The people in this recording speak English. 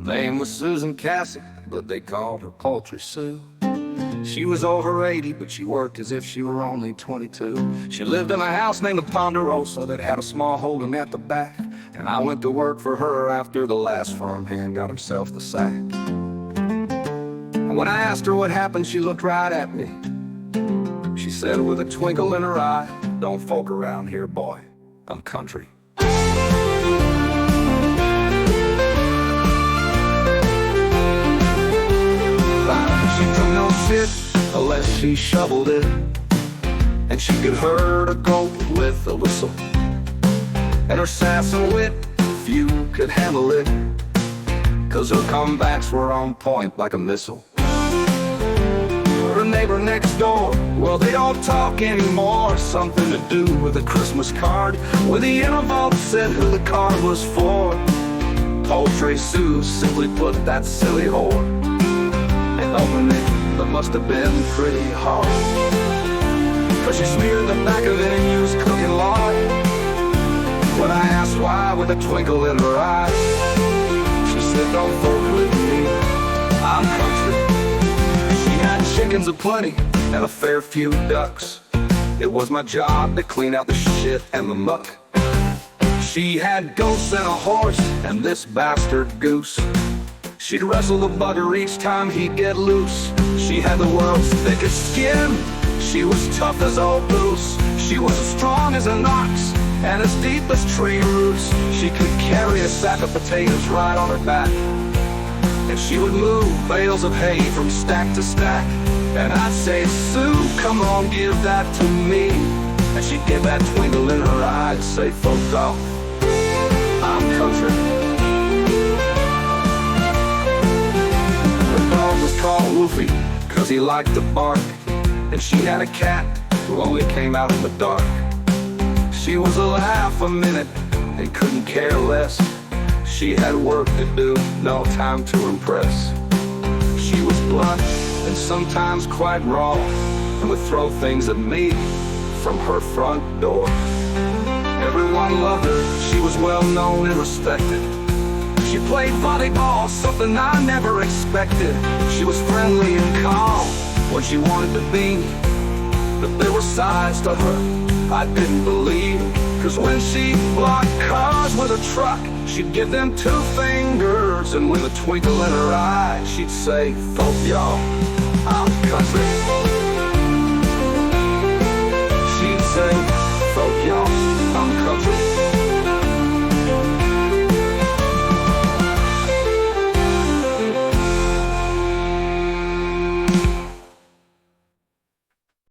Name was Susan Cassie, but they called her Poultry Sue. She was over 80, but she worked as if she were only 22. She lived in a house named the Ponderosa that had a small holding at the back. And I went to work for her after the last farmhand got himself the sack. And when I asked her what happened, she looked right at me. She said with a twinkle in her eye, "Don't folk around here, boy. I'm country." She took no shit unless she shoveled it, and she could herd a goat with a whistle. And her sass and wit, few could handle it, 'cause her comebacks were on point like a missile. Her neighbor next door, well, they don't talk anymore. Something to do with a Christmas card where the interval said who the card was for. Poultry Sue simply put that silly whore. And opened it, but must have been pretty hard, 'cause she smeared the back of it and used cooking lard. When I asked why with a twinkle in her eye, she said, "Don't folk with me, I'm country." She had chickens aplenty and a fair few ducks. It was my job to clean out the shit and the muck. She had goats and a horse and this bastard goose. She'd wrestle the bugger each time he'd get loose. She had the world's thickest skin. She was tough as old moose. She was as strong as an ox and as deep as tree roots. She could carry a sack of potatoes right on her back, and she would move bales of hay from stack to stack. And I'd say, "Sue, come on, give that to me." And she'd get that twinkle in her eye and say, "Folk off, I'm country." Her dog was called Wolfie, 'cause he liked to bark. And she had a cat who only came out in the dark. She was a laugh a minute and couldn't care less. She had work to do, no time to impress. She was blunt and sometimes quite raw, and would throw things at me from her front door. Everyone loved her, she was well known and respected. She played volleyball, something I never expected. She was friendly and calm when she wanted to be, but there were sides to her I didn't believe. 'Cause when she blocked cars with a truck, she'd give them two fingers, and with a twinkle in her eye, she'd say, "Folk, y'all, I'm country."